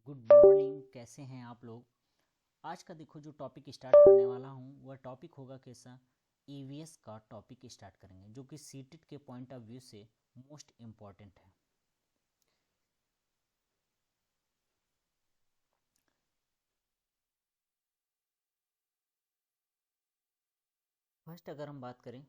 Good morning. कैसे हैं आप लोग। आज का देखो जो टॉपिक स्टार्ट करने वाला हूँ वह टॉपिक होगा कैसा, ईवीएस का टॉपिक स्टार्ट करेंगे जो कि सीटेट के पॉइंट ऑफ व्यू से मोस्ट इम्पॉर्टेंट है। फर्स्ट अगर हम बात करें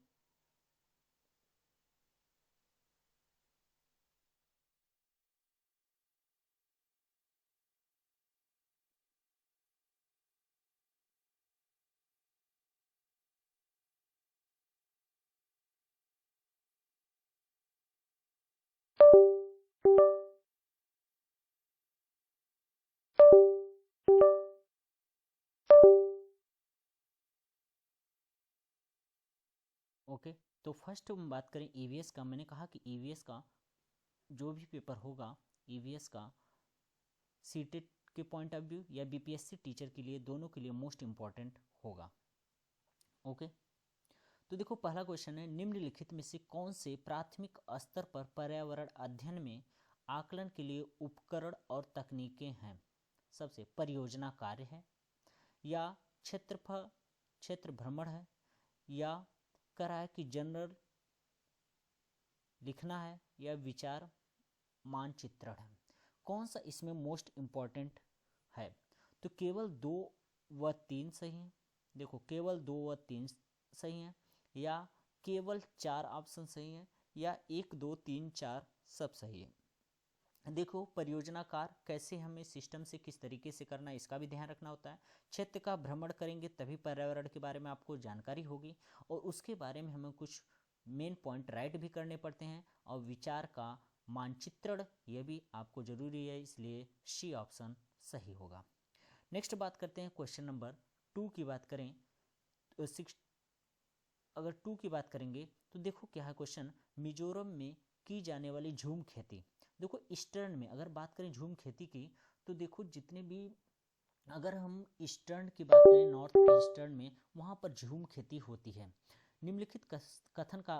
ओके, तो फर्स्ट हम बात करें ईवीएस का। मैंने कहा कि ईवीएस का जो भी पेपर होगा, ईवीएस का सीटेट के पॉइंट ऑफ व्यू या बीपीएससी टीचर के लिए, दोनों के लिए मोस्ट इम्पॉर्टेंट होगा। ओके, तो देखो पहला क्वेश्चन है, निम्नलिखित में से कौन से प्राथमिक स्तर पर पर्यावरण अध्ययन में आकलन के लिए उपकरण और तकनीकें हैं। सबसे परियोजना कार्य है, या क्षेत्रफल क्षेत्र भ्रमण है, या कराए कि जनरल लिखना है, या विचार मानचित्रण है। कौन सा इसमें मोस्ट इम्पॉर्टेंट है। तो केवल 2 व 3 सही हैं। देखो केवल 2 व 3 सही हैं, या केवल 4 ऑप्शन सही हैं, या 1 2 3 4 सब सही है। देखो परियोजना कार्य कैसे हमें सिस्टम से किस तरीके से करना है इसका भी ध्यान रखना होता है। क्षेत्र का भ्रमण करेंगे तभी पर्यावरण के बारे में आपको जानकारी होगी, और उसके बारे में हमें कुछ मेन पॉइंट राइट भी करने पड़ते हैं। और विचार का मानचित्रण यह भी आपको जरूरी है, इसलिए सी ऑप्शन सही होगा। नेक्स्ट बात करते हैं क्वेश्चन नंबर 2 की बात करें तो अगर 2 की बात करेंगे तो देखो क्या है क्वेश्चन, मिजोरम में की जाने वाली झूम खेती। देखो ईस्टर्न में अगर बात करें झूम खेती की, तो देखो जितने भी, अगर हम ईस्टर्न की बात करें नॉर्थ ईस्टर्न में, वहाँ पर झूम खेती होती है। निम्नलिखित कथन का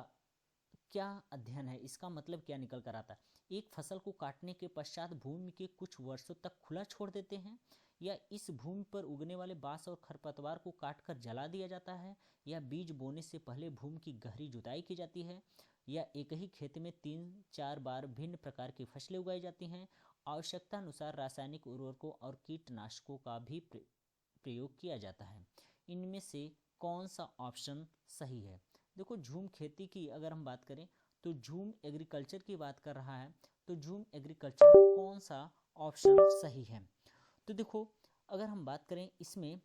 क्या अध्ययन है, इसका मतलब क्या निकल कर आता है। एक फसल को काटने के पश्चात भूमि के कुछ वर्षों तक खुला छोड़ देते हैं, या इस भूमि पर उगने वाले बांस और खरपतवार को काटकर जला दिया जाता है, या बीज बोने से पहले भूमि की गहरी जुताई की जाती है, या एक ही खेत में 3-4 बार भिन्न प्रकार की फसलें उगाई जाती हैं, आवश्यकता अनुसार रासायनिक उर्वरकों और कीटनाशकों का भी प्रयोग किया जाता है। इनमें से कौन सा ऑप्शन सही है। देखो झूम खेती की अगर हम बात करें तो झूम एग्रीकल्चर की बात कर रहा है, तो झूम एग्रीकल्चर में कौन सा ऑप्शन सही है। तो देखो अगर हम बात करें इसमें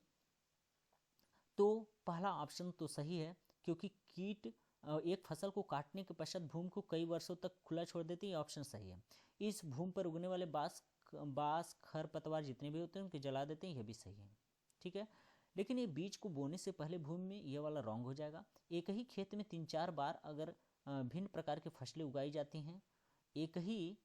तो पहला ऑप्शन तो सही है, क्योंकि कीट एक फसल को काटने के पश्चात भूमि को कई वर्षों तक खुला छोड़ देती है, ऑप्शन सही है। इस भूमि पर उगने वाले बांस खरपतवार जितने भी होते हैं उनके जला देते हैं, यह भी सही है। ठीक है, लेकिन ये बीज को बोने से पहले भूमि में ये वाला रॉन्ग हो जाएगा। एक ही खेत में 3-4 बार अगर भिन्न प्रकार की फसलें उगाई जाती हैं, एक ही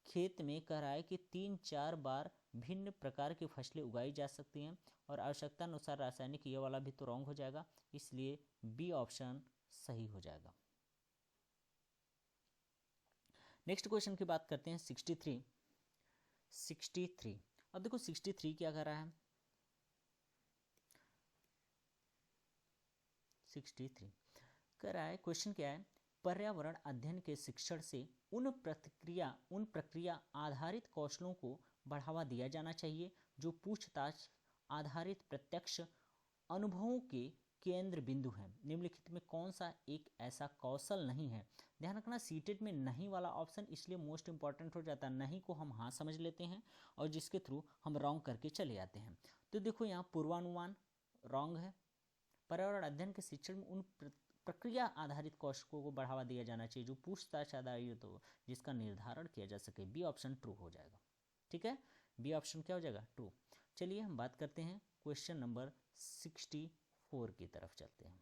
खेत में कह रहा है कि 3-4 बार भिन्न प्रकार की फसलें उगाई जा सकती हैं, और आवश्यकता अनुसार रासायनिक, ये वाला भी तो रॉन्ग हो जाएगा, इसलिए बी ऑप्शन सही हो जाएगा। नेक्स्ट क्वेश्चन की बात करते हैं 63। अब देखो 63 क्या कर रहा है, 63 कह रहा है, क्वेश्चन क्या है, पर्यावरण अध्ययन के शिक्षण से उन प्रक्रिया आधारित कौशलों को बढ़ावा दिया जाना चाहिए जो पूछताछ आधारित प्रत्यक्ष अनुभवों के केंद्र बिंदु हैं। निम्नलिखित में कौन सा एक ऐसा कौशल नहीं है। ध्यान रखना सीटेट में नहीं वाला ऑप्शन इसलिए मोस्ट इंपॉर्टेंट हो जाता है, नहीं को हम हाँ समझ लेते हैं और जिसके थ्रू हम रॉन्ग करके चले जाते हैं। तो देखो यहाँ पूर्वानुमान रॉन्ग है। पर्यावरण अध्ययन के शिक्षण में उन प्रक्रिया आधारित कौशलों को बढ़ावा दिया जाना चाहिए जो पूछताछ आधारित हो, जिसका निर्धारण किया जा सके। बी ऑप्शन ट्रू हो जाएगा। ठीक है, बी ऑप्शन क्या हो जाएगा, ट्रू। चलिए हम बात करते हैं क्वेश्चन नंबर 64 की तरफ चलते हैं।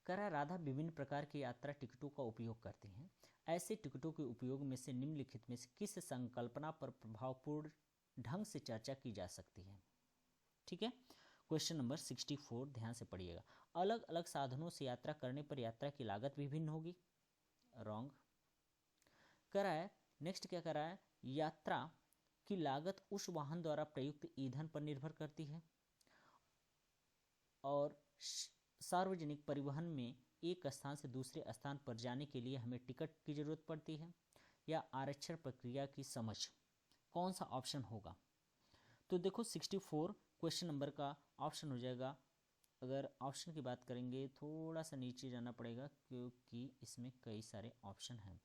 कह रहा है, राधा विभिन्न प्रकार की यात्रा टिकटों का उपयोग करती हैं। ऐसे टिकटों के उपयोग में से निम्नलिखित में से किस संकल्पना पर प्रभावपूर्ण ढंग से चर्चा की जा सकती है। ठीक है, क्वेश्चन नंबर 64 ध्यान से पढ़िएगा। अलग अलग साधनों से यात्रा करने पर यात्रा की लागत भी भिन्न होगी, रॉन्ग। कह रहा है नेक्स्ट क्या कह रहा है, यात्रा की लागत उस वाहन द्वारा प्रयुक्त ईंधन पर निर्भर करती है। और सार्वजनिक परिवहन में एक स्थान से दूसरे स्थान पर जाने के लिए हमें टिकट की जरूरत पड़ती है। या आरक्षण प्रक्रिया की समझ, कौन सा ऑप्शन होगा? तो देखो 64 क्वेश्चन नंबर का ऑप्शन हो जाएगा। अगर ऑप्शन की बात करेंगे थोड़ा सा नीचे जाना पड़ेगा क्योंकि इसमें कई सारे ऑप्शन हैं।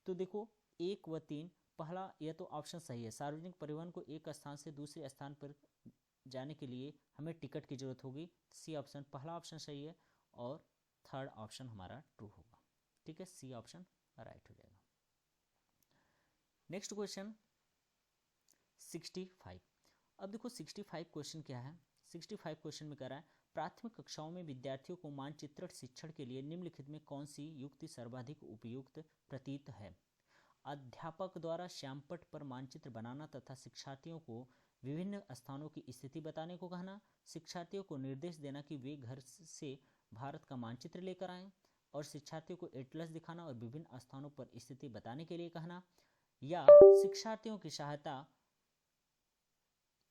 तो देखो 1 व 3, पहला यह तो ऑप्शन सही है। सार्वजनिक परिवहन को एक स्थान से दूसरे स्थान पर जाने के लिए हमें टिकट की जरूरत होगी। सी ऑप्शन, पहला ऑप्शन सही है और थर्ड ऑप्शन हमारा ट्रू होगा। ठीक है, सी ऑप्शन राइट हो जाएगा। Next question 65। अब देखो 65 क्वेश्चन क्या है। 65 क्वेश्चन में कह रहा है प्राथमिक कक्षाओं में विद्यार्थियों को मानचित्रण शिक्षण के लिए निम्नलिखित में कौन सी युक्ति सर्वाधिक उपयुक्त प्रतीत है? अध्यापक द्वारा श्यामपट्ट पर मानचित्र बनाना तथा शिक्षार्थियों को विभिन्न स्थानों की स्थिति बताने को कहना, शिक्षार्थियों को निर्देश देना कि वे घर से भारत का मानचित्र लेकर आएं, और शिक्षार्थियों को एटलस दिखाना और विभिन्न स्थानों पर स्थिति बताने के लिए कहना, या शिक्षार्थियों की सहायता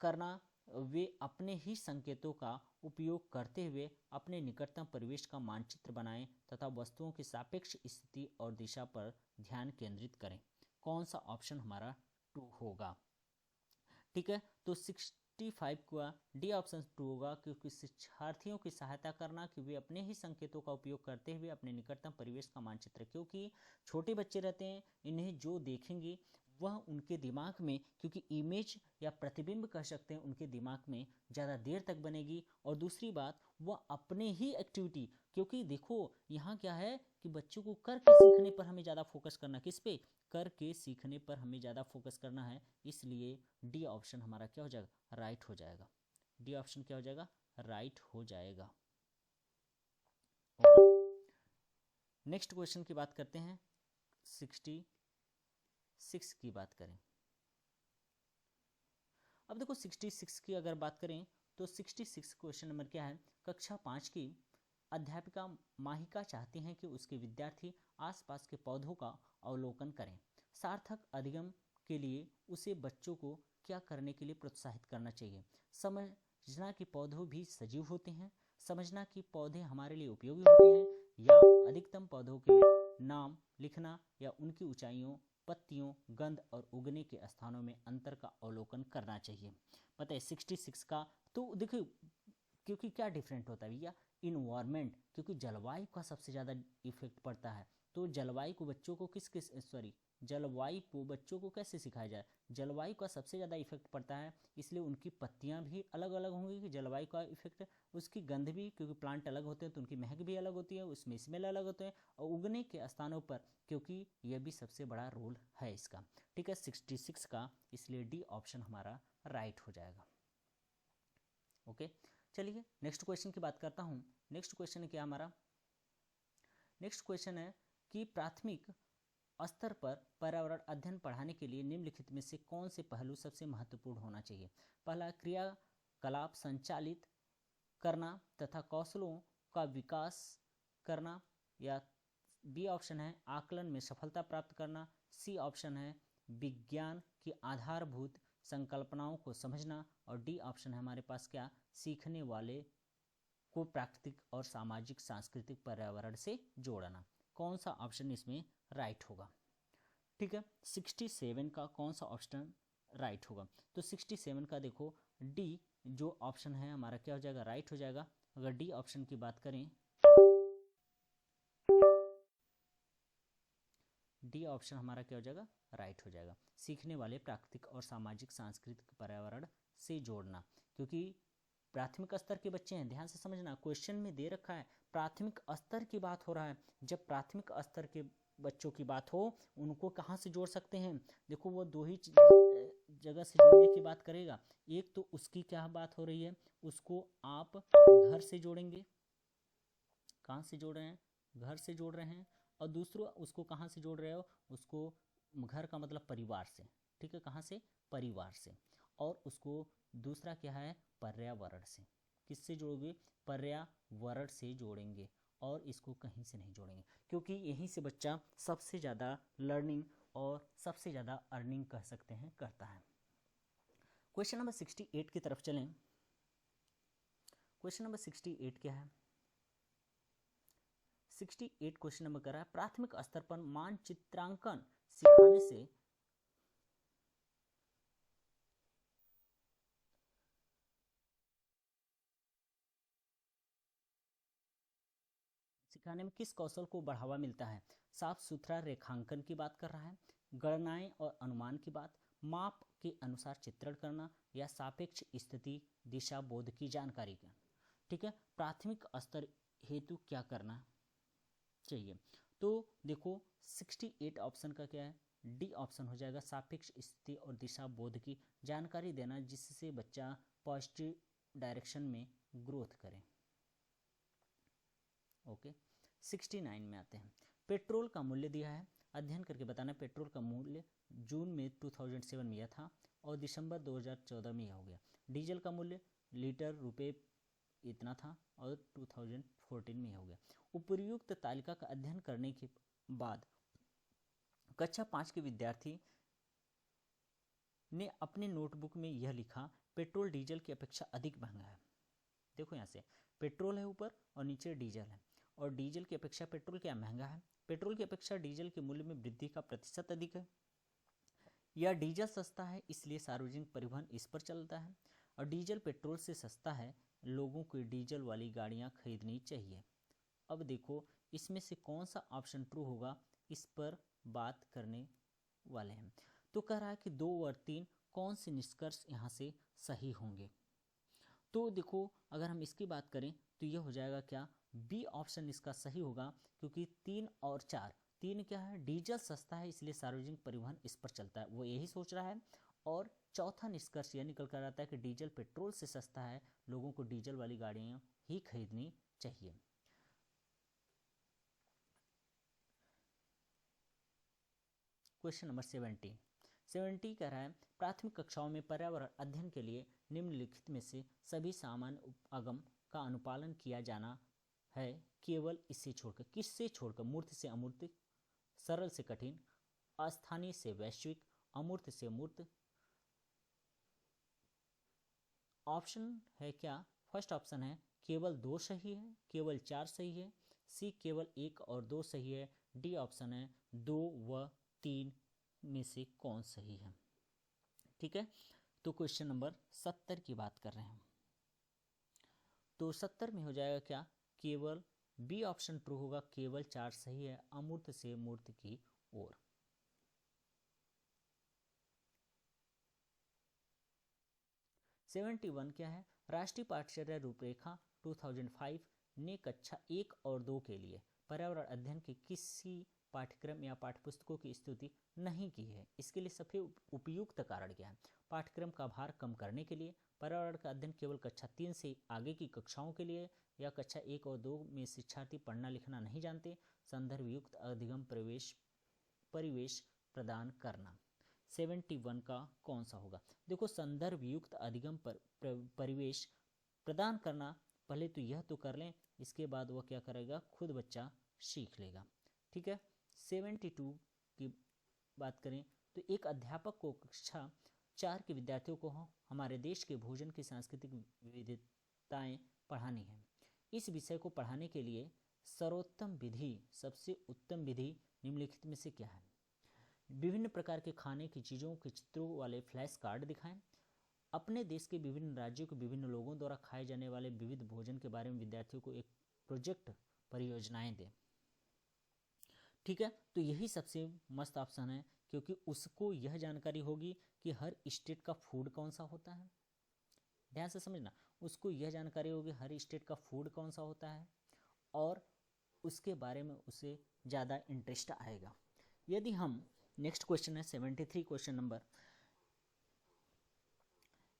करना वे अपने ही संकेतों का उपयोग करते हुए अपने निकटतम परिवेश का मानचित्र बनाएं तथा वस्तुओं की सापेक्ष स्थिति और दिशा पर ध्यान केंद्रित करें। कौन सा ऑप्शन हमारा ट्रू होगा? ठीक है, तो 65 का डी ऑप्शन ट्रू होगा, क्योंकि शिक्षार्थियों की सहायता करना कि वे अपने ही संकेतों का उपयोग करते हुए अपने निकटतम परिवेश का मानचित्र, क्योंकि छोटे बच्चे रहते हैं, इन्हें जो देखेंगे वह उनके दिमाग में, क्योंकि इमेज या प्रतिबिंब कह सकते हैं, उनके दिमाग में ज़्यादा देर तक बनेगी। और दूसरी बात, वह अपने ही एक्टिविटी, क्योंकि देखो यहाँ क्या है कि बच्चों को करके सीखने पर हमें ज़्यादा फोकस करना, किस पे? करके सीखने पर हमें ज़्यादा फोकस करना है। इसलिए डी ऑप्शन हमारा क्या हो जाएगा? राइट हो जाएगा। डी ऑप्शन क्या हो जाएगा? राइट हो जाएगा। नेक्स्ट क्वेश्चन की बात करते हैं। 66 की बात करें। अब देखो 66 की अगर बात करें तो 66 क्वेश्चन नंबर क्या है? कक्षा 5 की अध्यापिका माहिका चाहती हैं कि उसके विद्यार्थी आसपास के पौधों का अवलोकन करें। सार्थक अधिगम के लिए उसे बच्चों को क्या करने के लिए प्रोत्साहित करना चाहिए? समझना कि पौधे भी सजीव होते हैं, समझना कि पौधे हमारे लिए उपयोगी होते हैं, या अधिकतम पौधों के नाम लिखना, या उनकी ऊंचाइयों, पत्तियों, गंध और उगने के स्थानों में अंतर का अवलोकन करना चाहिए। पता है 66 का तो देखो, क्योंकि क्या डिफरेंट होता है भैया? इन्वायरमेंट, क्योंकि जलवायु का सबसे ज़्यादा इफेक्ट पड़ता है। तो जलवायु को बच्चों को जलवायु को बच्चों को कैसे सिखाया जाए? जलवायु का सबसे ज़्यादा इफेक्ट पड़ता है, इसलिए उनकी पत्तियां भी अलग अलग होंगी कि जलवायु का इफेक्ट, उसकी गंध भी, क्योंकि प्लांट अलग होते हैं तो उनकी महक भी अलग होती है, उसमें स्मेल अलग होते हैं, और उगने के स्थानों पर, क्योंकि यह भी सबसे बड़ा रोल है इसका। ठीक है, 66 का, इसलिए डी ऑप्शन हमारा राइट हो जाएगा। ओके, चलिए नेक्स्ट क्वेश्चन की बात करता हूँ। नेक्स्ट क्वेश्चन क्या हमारा? नेक्स्ट क्वेश्चन है कि प्राथमिक स्तर पर पर्यावरण अध्ययन पढ़ाने के लिए निम्नलिखित में से कौन से पहलू सबसे महत्वपूर्ण होना चाहिए? पहला, क्रियाकलाप संचालित करना तथा कौशलों का विकास करना, या बी ऑप्शन है आकलन में सफलता प्राप्त करना, सी ऑप्शन है विज्ञान की आधारभूत संकल्पनाओं को समझना, और डी ऑप्शन है हमारे पास क्या? सीखने वाले को प्राकृतिक और सामाजिक सांस्कृतिक पर्यावरण से जोड़ना। कौन सा ऑप्शन इसमें राइट होगा? ठीक है, 67 का कौन सा ऑप्शन राइट होगा? तो 67 का देखो डी जो ऑप्शन है हमारा क्या हो जाएगा? राइट हो जाएगा। अगर डी ऑप्शन की बात करें, डी ऑप्शन हमारा क्या हो जाएगा? राइट हो जाएगा। सीखने वाले प्राकृतिक और सामाजिक सांस्कृतिक पर्यावरण से जोड़ना, क्योंकि प्राथमिक स्तर के बच्चे हैं। ध्यान से समझना, क्वेश्चन में दे रखा है प्राथमिक स्तर की बात हो रहा है। जब प्राथमिक स्तर के बच्चों की बात हो, उनको कहाँ से जोड़ सकते हैं? देखो वो दो ही जगह से जोड़ने की बात करेगा। एक तो उसकी क्या बात हो रही है, उसको आप घर से जोड़ेंगे, कहाँ से जोड़ रहे हैं? घर से जोड़ रहे हैं। और दूसरा उसको कहाँ से जोड़ रहे हो? उसको घर का मतलब परिवार से। ठीक है, कहाँ से? परिवार से। और उसको दूसरा क्या है? पर्यावरण से। किससे जोड़ोगे? पर्यावरण से जोड़ेंगे, और इसको कहीं से नहीं जोड़ेंगे, क्योंकि यहीं से बच्चा सबसे ज़्यादा लर्निंग और सबसे ज़्यादा अर्निंग कह सकते हैं करता है। क्वेश्चन नंबर 68 की तरफ चलें। क्वेश्चन नंबर 68 क्या है? 68 क्वेश्चन नंबर कर रहा है, प्राथमिक स्तर पर मानचित्रांकन सिखाने में किस कौशल को बढ़ावा मिलता है? साफ सुथरा रेखांकन की बात कर रहा है, गणनाएं और अनुमान की बात, माप के अनुसार चित्रण करना, या सापेक्ष स्थिति दिशा बोध की जानकारी का। ठीक है, प्राथमिक स्तर हेतु क्या करना चाहिए? तो देखो 68 ऑप्शन का क्या है? डी ऑप्शन हो जाएगा, सापेक्ष स्थिति और दिशा बोध की जानकारी देना, जिससे बच्चा पॉजिटिव डायरेक्शन में ग्रोथ करे। ओके, 69 में आते हैं। पेट्रोल का मूल्य दिया है, अध्ययन करके बताना। पेट्रोल का मूल्य जून में 2007 में यह था और दिसंबर 2014 में यह हो गया। डीजल का मूल्य लीटर रुपए इतना था और 2014 में यह हो गया। उपर्युक्त तालिका का अध्ययन करने के बाद कक्षा 5 के विद्यार्थी ने अपने नोटबुक में यह लिखा, पेट्रोल डीजल की अपेक्षा अधिक महंगा है। देखो यहाँ से पेट्रोल है ऊपर और नीचे डीजल है, और डीजल की अपेक्षा पेट्रोल क्या महंगा है? पेट्रोल की अपेक्षा डीजल के मूल्य में वृद्धि का प्रतिशत अधिक है, या डीजल सस्ता है इसलिए सार्वजनिक परिवहन इस पर चलता है, और डीजल पेट्रोल से सस्ता है, लोगों को डीजल वाली गाड़ियाँ खरीदनी चाहिए। अब देखो इसमें से कौन सा ऑप्शन ट्रू होगा, इस पर बात करने वाले हैं। तो कह रहा है कि 2 और 3 कौन से निष्कर्ष यहाँ से सही होंगे? तो देखो अगर हम इसकी बात करें तो यह हो जाएगा क्या? बी ऑप्शन इसका सही होगा, क्योंकि 3 और 4, 3 क्या है? डीजल सस्ता है इसलिए सार्वजनिक परिवहन इस पर चलता है, वो यही सोच रहा है। और चौथा निष्कर्ष यह निकल कर आता है कि डीजल पेट्रोल से सस्ता है, लोगों को डीजल वाली गाड़ियाँ ही खरीदनी चाहिए। क्वेश्चन नंबर 70 कह रहा है, प्राथमिक कक्षाओं में पर्यावरण अध्ययन के लिए निम्नलिखित में से सभी सामान्य आगम का अनुपालन किया जाना है, केवल इससे छोड़कर। किससे छोड़कर? मूर्त से अमूर्त, सरल से कठिन, अस्थानीय से वैश्विक, अमूर्त से मूर्त। ऑप्शन है क्या? फर्स्ट ऑप्शन है केवल 2 सही है, केवल 4 सही है, सी केवल 1 और 2 सही है, डी ऑप्शन है 2 व 3 में से कौन सही है? ठीक है, तो क्वेश्चन नंबर 70 की बात कर रहे हैं। तो 70 में हो जाएगा क्या? केवल बी ऑप्शन ट्रू होगा, केवल 4 सही है, अमूर्त से मूर्त की ओर। सेवेंटी वन क्या है? राष्ट्रीय पाठ्यचर्या रूपरेखा 2005 ने कक्षा 1 और 2 के लिए पर्यावरण अध्ययन के किसी पाठ्यक्रम या पाठ्यपुस्तकों की स्तुति नहीं की है। इसके लिए सबसे उपयुक्त कारण क्या है? पाठ्यक्रम का भार कम करने के लिए, पर्यावरण का अध्ययन केवल कक्षा 3 से आगे की कक्षाओं के लिए, या कक्षा 1 और 2 में शिक्षार्थी पढ़ना लिखना नहीं जानते, संदर्भ युक्त अधिगम परिवेश प्रदान करना। 71 का कौन सा होगा? देखो संदर्भ युक्त अधिगम परिवेश प्रदान करना, पहले तो यह तो कर लें, इसके बाद वह क्या करेगा? खुद बच्चा सीख लेगा। ठीक है, 72 की बात करें तो एक अध्यापक को कक्षा 4 के विद्यार्थियों को हमारे देश के भोजन की सांस्कृतिक विविधताएं पढ़ानी है। इस विषय को पढ़ाने के लिए सर्वोत्तम विधि, सबसे उत्तम विधि निम्नलिखित में से क्या है? विभिन्न प्रकार के खाने की चीज़ों के चित्रों वाले फ्लैश कार्ड दिखाएं। अपने देश के विभिन्न राज्यों के विभिन्न लोगों द्वारा खाए जाने वाले विविध भोजन के बारे में विद्यार्थियों को एक प्रोजेक्ट परियोजनाएं दें। ठीक है, तो यही सबसे मस्त ऑप्शन है, क्योंकि उसको यह जानकारी होगी कि हर स्टेट का फूड कौन सा होता है। ध्यान से समझना, उसको यह जानकारी होगी हर स्टेट का फूड कौन सा होता है, और उसके बारे में उसे ज़्यादा इंटरेस्ट आएगा। यदि हम नेक्स्ट क्वेश्चन है 73 क्वेश्चन नंबर,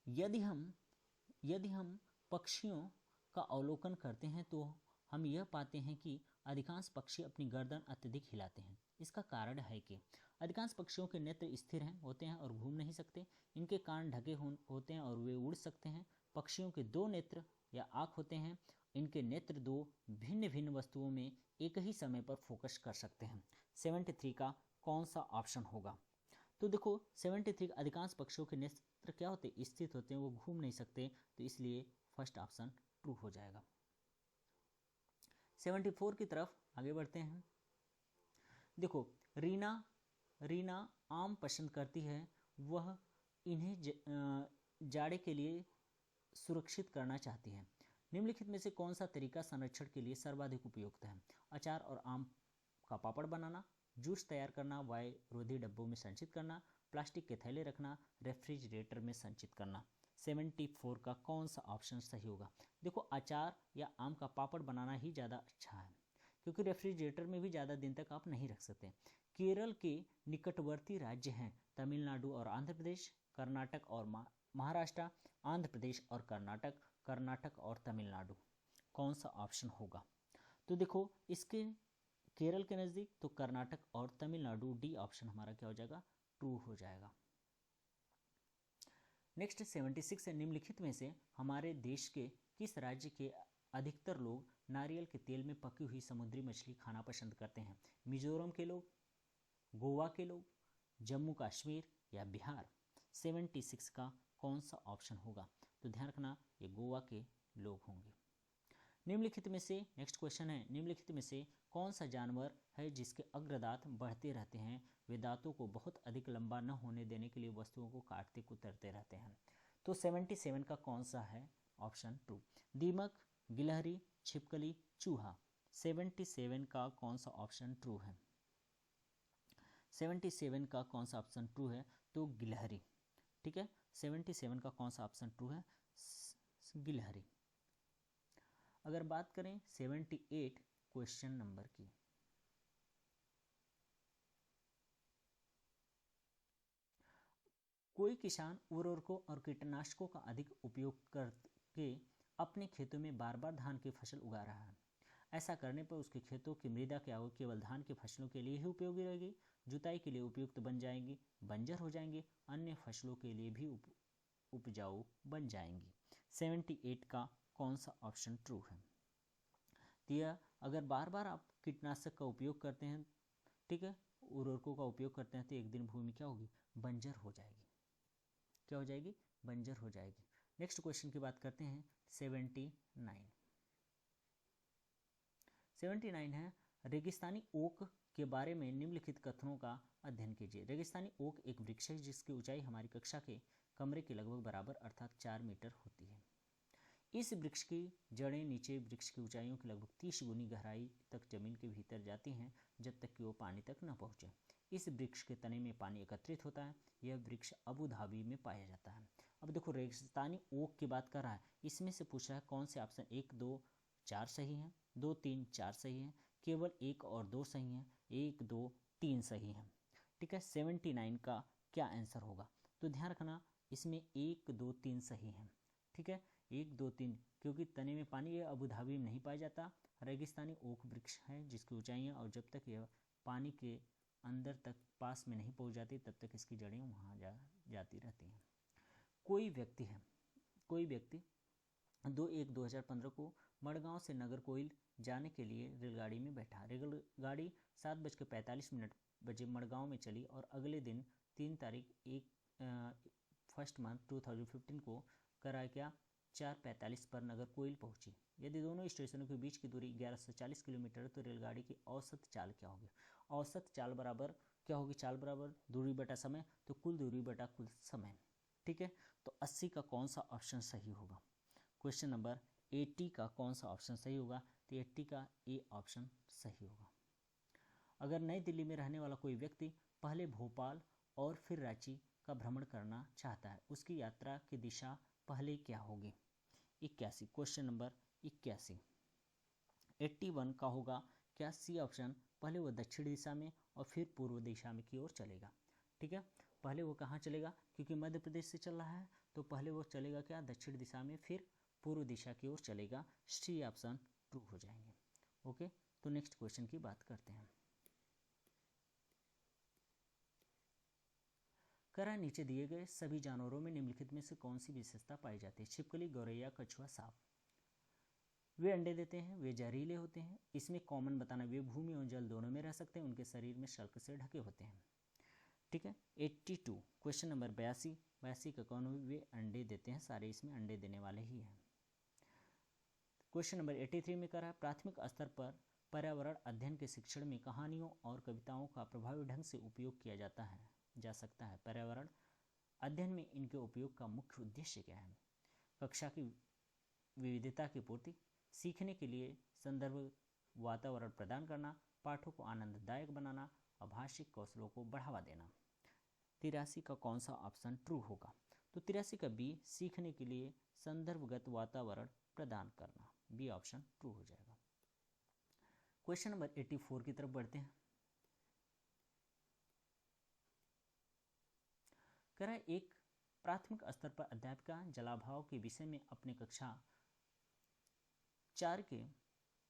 यदि हम पक्षियों का अवलोकन करते हैं तो हम यह पाते हैं कि अधिकांश पक्षी अपनी गर्दन अत्यधिक हिलाते हैं। इसका कारण है कि अधिकांश पक्षियों के नेत्र स्थिर होते हैं और घूम नहीं सकते, इनके कान ढके होते हैं और वे उड़ सकते हैं। पक्षियों के 2 नेत्र या आँख होते हैं, इनके नेत्र 2 भिन्न भिन्न वस्तुओं में एक ही समय पर फोकस कर सकते हैं। 73 का कौन सा ऑप्शन होगा? तो देखो 73 अधिकांश पक्षियों के नेत्र क्या होते हैं, स्थित होते हैं, वो घूम नहीं सकते, तो इसलिए फर्स्ट ऑप्शन ट्रू हो जाएगा। 74 की तरफ आगे बढ़ते हैं। देखो रीना रीना आम पसंद करती है, वह इन्हें जाड़े के लिए सुरक्षित करना चाहती है। निम्नलिखित में से कौन सा तरीका संरक्षण के लिए सर्वाधिक उपयुक्त है? अचार और आम का पापड़ बनाना, जूस तैयार करना, वायुरोधी डब्बों में संचित करना, प्लास्टिक के थैले रखना, रेफ्रिजरेटर में संचित करना। 74 का कौन सा ऑप्शन सही होगा? देखो अचार या आम का पापड़ बनाना ही ज़्यादा अच्छा है, क्योंकि रेफ्रिजरेटर में भी ज़्यादा दिन तक आप नहीं रख सकते। केरल के निकटवर्ती राज्य हैं तमिलनाडु और आंध्र प्रदेश, कर्नाटक और महाराष्ट्र, आंध्र प्रदेश और कर्नाटक, कर्नाटक और तमिलनाडु। कौन सा ऑप्शन होगा? तो देखो इसके केरल के नज़दीक तो कर्नाटक और तमिलनाडु, डी ऑप्शन हमारा क्या हो जाएगा? ट्रू हो जाएगा। नेक्स्ट 76 है, निम्नलिखित में से हमारे देश के किस राज्य के अधिकतर लोग नारियल के तेल में पकी हुई समुद्री मछली खाना पसंद करते हैं? मिजोरम के लोग, गोवा के लोग, जम्मू कश्मीर या बिहार? 76 का कौन सा ऑप्शन होगा? तो ध्यान रखना ये गोवा के लोग होंगे। निम्नलिखित में से नेक्स्ट क्वेश्चन है, निम्नलिखित में से कौन सा जानवर है जिसके अग्रदांत बढ़ते रहते हैं? वे दांतों को बहुत अधिक लंबा न होने देने के लिए वस्तुओं को काटते कुतरते रहते हैं। तो 77 का कौन सा है? Option true. दीमक, गिलहरी, छिपकली, चूहा। 77 का कौन सा ऑप्शन ट्रू है? 77 का कौन सा ऑप्शन ट्रू है? तो गिलहरी। ठीक है, 77 का कौन सा ऑप्शन ट्रू है? गिलहरी। अगर बात करें 78 क्वेश्चन नंबर की, कोई किसान उर्वरकों और कीटनाशकों का अधिक उपयोग करके अपने खेतों में बार बार धान की फसल उगा रहा है। ऐसा करने पर उसके खेतों की मृदा क्या हो, केवल धान की फसलों के लिए ही उपयोगी रहेगी, जुताई के लिए उपयुक्त बन जाएंगी, बंजर हो जाएंगी, अन्य फसलों के लिए भी उपजाऊ बन जाएंगी। 78 का कौन सा ऑप्शन ट्रू है? दिया अगर बार बार आप कीटनाशक का उपयोग करते हैं, ठीक है, उर्वरकों का उपयोग करते हैं, तो एक दिन भूमि क्या होगी? बंजर हो जाएगी। क्या हो जाएगी? बंजर हो जाएगी। नेक्स्ट क्वेश्चन की बात करते हैं 79। 79 है, रेगिस्तानी ओक के बारे में निम्नलिखित कथनों का अध्ययन कीजिए। रेगिस्तानी ओक एक वृक्ष है जिसकी ऊंचाई हमारी कक्षा के कमरे के लगभग बराबर अर्थात 4 मीटर होती है। इस वृक्ष की जड़ें नीचे वृक्ष की ऊंचाइयों की लगभग 30 गुनी गहराई तक जमीन के भीतर जाती हैं जब तक कि वो पानी तक न पहुँचे। इस वृक्ष के तने में पानी एकत्रित होता है। यह वृक्ष अबू धाबी में पाया जाता है। अब देखो रेगिस्तानी ओक की बात कर रहा है, इसमें से पूछ रहा है कौन से ऑप्शन 1, 2, 4 सही हैं, 2, 3, 4 सही हैं, केवल 1 और 2 सही हैं, 1, 2, 3 सही हैं। ठीक है, 79 का क्या आंसर होगा? तो ध्यान रखना इसमें 1, 2, 3 सही हैं। ठीक है, 1, 2, 3, क्योंकि तने में पानी ये अबू धाबी में नहीं पाया जाता। रेगिस्तानी ओक वृक्ष है जिसकी ऊंचाइयाँ और जब तक यह पानी के अंदर तक पास में नहीं पहुंच जाती तब तक इसकी जड़ें वहाँ जाती रहती हैं। कोई व्यक्ति 2/1/2015 को मडगांव से नागरकोइल जाने के लिए रेलगाड़ी में बैठा। रेलगाड़ी 7:45 बजे मडगांव में चली और अगले दिन 3 तारीख 1 मंथ 2015 को कराया 4:45 पर नागरकोइल पहुंची। यदि दोनों स्टेशनों के बीच की दूरी 1140 किलोमीटर है तो रेलगाड़ी की औसत चाल क्या होगी? औसत चाल बराबर क्या होगी? चाल बराबर दूरी बटा समय, तो कुल दूरी बटा कुल समय। ठीक है, तो 80 का कौन सा ऑप्शन सही होगा? क्वेश्चन नंबर 80 का कौन सा ऑप्शन सही होगा? तो 80 का ए ऑप्शन सही होगा। अगर नई दिल्ली में रहने वाला कोई व्यक्ति पहले भोपाल और फिर रांची का भ्रमण करना चाहता है, उसकी यात्रा की दिशा पहले क्या होगी? 81, क्वेश्चन नंबर 81। 81 का होगा क्या? सी ऑप्शन, पहले वो दक्षिण दिशा में और फिर पूर्व दिशा में की ओर चलेगा। ठीक है, पहले वो कहाँ चलेगा? क्योंकि मध्य प्रदेश से चल रहा है तो पहले वो चलेगा क्या? दक्षिण दिशा में, फिर पूर्व दिशा की ओर चलेगा। सी ऑप्शन ट्रू हो जाएंगे। ओके, तो नेक्स्ट क्वेश्चन की बात करते हैं। करा नीचे दिए गए सभी जानवरों में निम्नलिखित में से कौन सी विशेषता पाई जाती है? छिपकली, गौरैया, कछुआ, सांप। वे अंडे देते हैं, वे जहरीले होते हैं। इसमें कॉमन बताना, वे भूमि और जल दोनों में रह सकते हैं, उनके शरीर में शल्क से ढके होते हैं। ठीक है। 82 क्वेश्चन नंबर 82 का कौन वे अंडे देते हैं, सारे इसमें अंडे देने वाले ही हैं। क्वेश्चन नंबर 83 में कह रहा है प्राथमिक स्तर पर पर्यावरण अध्ययन के शिक्षण में कहानियों और कविताओं का प्रभावी ढंग से उपयोग किया जा सकता है। पर्यावरण अध्ययन में इनके उपयोग का मुख्य उद्देश्य क्या है? कक्षा की विविधता की पूर्ति, सीखने के लिए संदर्भ वातावरण प्रदान करना, पाठों को आनंददायक बनाना और भाषिक कौशलों को बढ़ावा देना। 83 का कौन सा ऑप्शन ट्रू होगा? तो 83 का बी, सीखने के लिए संदर्भगत वातावरण प्रदान करना, बी ऑप्शन ट्रू हो जाएगा। क्वेश्चन नंबर 84 की तरफ बढ़ते हैं। कह रहा है एक प्राथमिक स्तर पर अध्यापिका जलाभाव के विषय में अपने कक्षा 4 के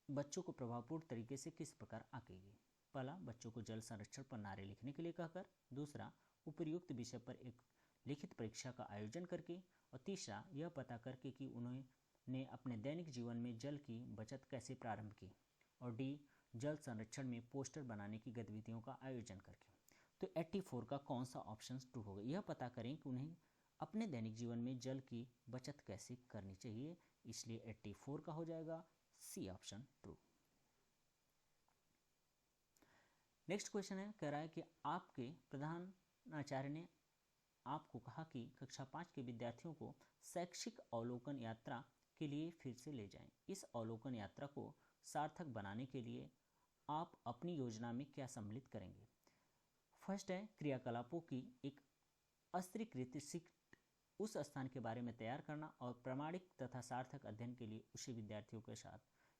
बच्चों को प्रभावपूर्ण तरीके से किस प्रकार आंकेगी? पहला, बच्चों को जल संरक्षण पर नारे लिखने के लिए कहकर। दूसरा, उपर्युक्त विषय पर एक लिखित परीक्षा का आयोजन करके। और तीसरा, यह पता करके कि उन्होंने अपने दैनिक जीवन में जल की बचत कैसे प्रारंभ की। और डी, जल संरक्षण में पोस्टर बनाने की गतिविधियों का आयोजन करके। तो 84 का कौन सा ऑप्शन ट्रू होगा? यह पता करें कि उन्हें अपने दैनिक जीवन में जल की बचत कैसे करनी चाहिए, इसलिए 84 का हो जाएगा C option true. Next question है, कह रहा है कि आपके प्रधानाचार्य ने आपको कहा कि कक्षा 5 के विद्यार्थियों को शैक्षिक अवलोकन यात्रा के लिए फिर से ले जाएं। इस अवलोकन यात्रा को सार्थक बनाने के लिए आप अपनी योजना में क्या सम्मिलित करेंगे? फर्स्ट है, क्रियाकलापों की एक अस्त्रीकृत शिफ्ट उस स्थान के बारे में तैयार करना और प्रामाणिक तथा सार्थक अध्ययन के लिए उसे विद्यार्थियों के साथ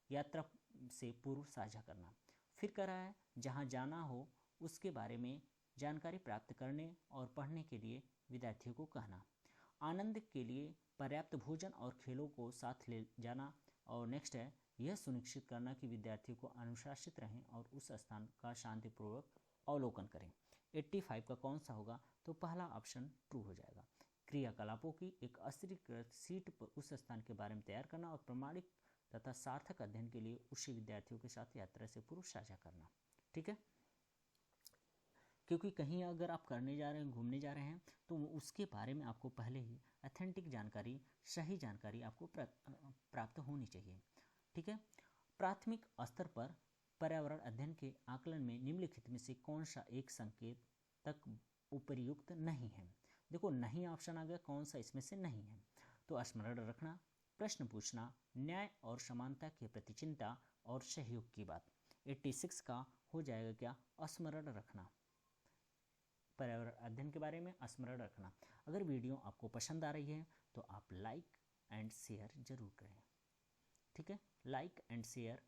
यात्रा से पूर्व साझा करना। फिर कह रहा है जहाँ जाना हो उसके बारे में जानकारी प्राप्त करने और पढ़ने के लिए विद्यार्थियों को कहना। आनंद के लिए पर्याप्त भोजन और खेलों को साथ ले जाना। और नेक्स्ट है, यह सुनिश्चित करना कि विद्यार्थियों को अनुशासित रहें और उस स्थान का शांतिपूर्वक अवलोकन करें। 85 का कौन सा होगा? तो पहला ऑप्शन ट्रू हो जाएगा। क्रियाकलापों की एक अस्त्रीकृत सीट पर उस स्थान के बारे में तैयार करना और प्रमाणिक तथा सार्थक अध्ययन के लिए उसे विद्यार्थियों के साथ यात्रा से पूर्व साझा करना। ठीक है, क्योंकि कहीं अगर आप करने जा रहे हैं, घूमने जा रहे हैं, तो उसके बारे में आपको पहले ही ऑथेंटिक जानकारी, सही जानकारी आपको प्राप्त होनी चाहिए। ठीक है, प्राथमिक स्तर पर पर्यावरण अध्ययन के आकलन में निम्नलिखित में से कौन सा एक संकेत तक उपर्युक्त नहीं है? देखो नहीं ऑप्शन आ गया, कौन सा इसमें से नहीं है? तो स्मरण रखना, प्रश्न पूछना, न्याय और समानता के प्रति चिंता और सहयोग की बात। 86 का हो जाएगा क्या? स्मरण रखना, पर्यावरण अध्ययन के बारे में स्मरण रखना। अगर वीडियो आपको पसंद आ रही है तो आप लाइक एंड शेयर जरूर करें। ठीक है, लाइक एंड शेयर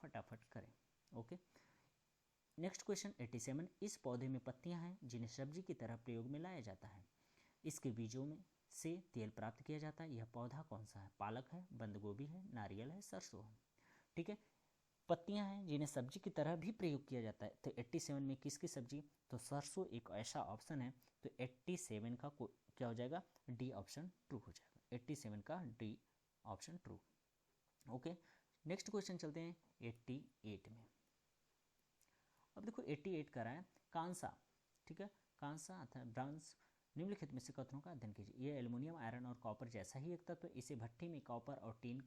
फटाफट करें। ओके, नेक्स्ट क्वेश्चन 87, इस पौधे में पत्तियां हैं जिन्हें सब्जी की तरह प्रयोग में लाया जाता है। इसके बीजों में से तेल प्राप्त किया जाता है। यह पौधा कौन सा है? पालक है, बंद गोभी है, नारियल है, सरसों है। ठीक है, पत्तियां हैं जिन्हें सब्जी की तरह भी प्रयोग किया जाता है। तो 87 में किसकी सब्जी? तो सरसों एक ऐसा ऑप्शन है। तो 87 का क्या हो जाएगा? डी ऑप्शन ट्रू हो जाएगा। 87 का D option true. Okay, next question चलते हैं 88 में। अब देखो 88 कर रहा है कांसा। ठीक है, कांसा अर्थात ब्रॉन्ज निम्नलिखित में से कथनों का अध्ययन कीजिए। यह एल्युमिनियम, आयरन और कॉपर जैसा ही एक तत्व। इसे भट्टी में कॉपर और टीन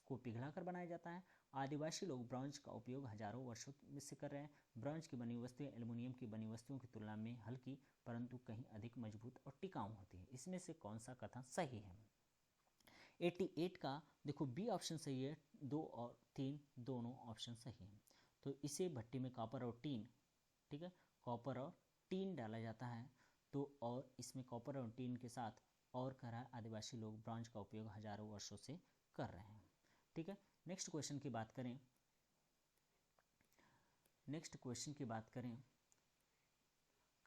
को पिघलाकर बनाया जाता है। आदिवासी लोग ब्रॉन्ज का उपयोग हजारों वर्षों से कर रहे हैं। ब्रॉन्ज की बनी वस्तुएं एल्युमिनियम की बनी वस्तुओं की तुलना में हल्की परंतु कहीं अधिक मजबूत और टिकाऊ होती है। इसमें से कौन सा कथन सही है? 88 का देखो बी ऑप्शन सही है, 2 और 3 दोनों ऑप्शन सही हैं। तो इसे भट्टी में कॉपर और टीन, ठीक है, कॉपर और टीन डाला जाता है। तो और इसमें कॉपर और टीन के साथ और कह रहा है आदिवासी लोग ब्रॉन्ज का उपयोग हजारों वर्षों से कर रहे हैं। ठीक है, नेक्स्ट क्वेश्चन की बात करें,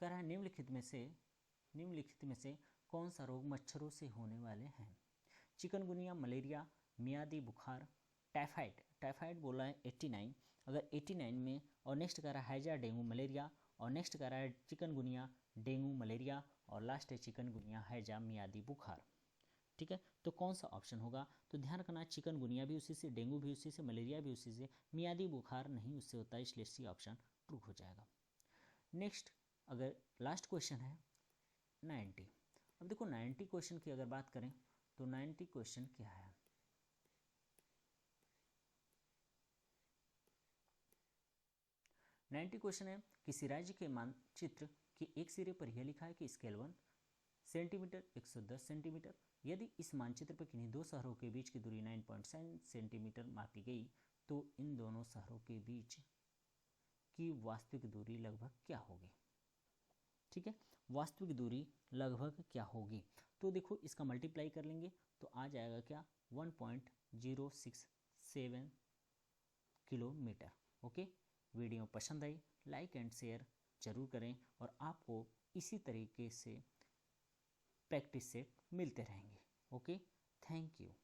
कह रहा है निम्नलिखित में से कौन सा रोग मच्छरों से होने वाले हैं? चिकनगुनिया, मलेरिया, मियादी बुखार, टाइफाइड बोला है 89। अगर 89 में और नेक्स्ट कह रहा है हैजा, डेंगू, मलेरिया, और नेक्स्ट कह रहा है चिकनगुनिया, डेंगू, मलेरिया, और लास्ट है चिकनगुनिया, हैजा, मियादी बुखार। ठीक है, तो कौन सा ऑप्शन होगा? तो ध्यान रखना, चिकनगुनिया भी उसी से, डेंगू भी उसी से, मलेरिया भी उसी से, मियादी बुखार नहीं उससे होता है, इसलिए सी ऑप्शन ट्रू हो जाएगा। नेक्स्ट अगर लास्ट क्वेश्चन है 90। अब देखो 90 क्वेश्चन की अगर बात करें तो 90 क्वेश्चन क्या है, 90 क्वेश्चन है किसी राज्य के मानचित्र के एक सिरे पर यह लिखा है कि स्केल 1 सेंटीमीटर 110 सेंटीमीटर। यदि इस मानचित्र पर किन्हीं दो शहरों के बीच की दूरी 9.7 सेंटीमीटर मापी गई तो इन दोनों शहरों के बीच की वास्तविक दूरी लगभग क्या होगी। ठीक है, वास्तविक दूरी लगभग क्या होगी, तो देखो इसका मल्टीप्लाई कर लेंगे तो आ जाएगा क्या 1.067 किलोमीटर। ओके, वीडियो पसंद आई लाइक एंड शेयर जरूर करें और आपको इसी तरीके से प्रैक्टिस सेट मिलते रहेंगे। Okay, thank you.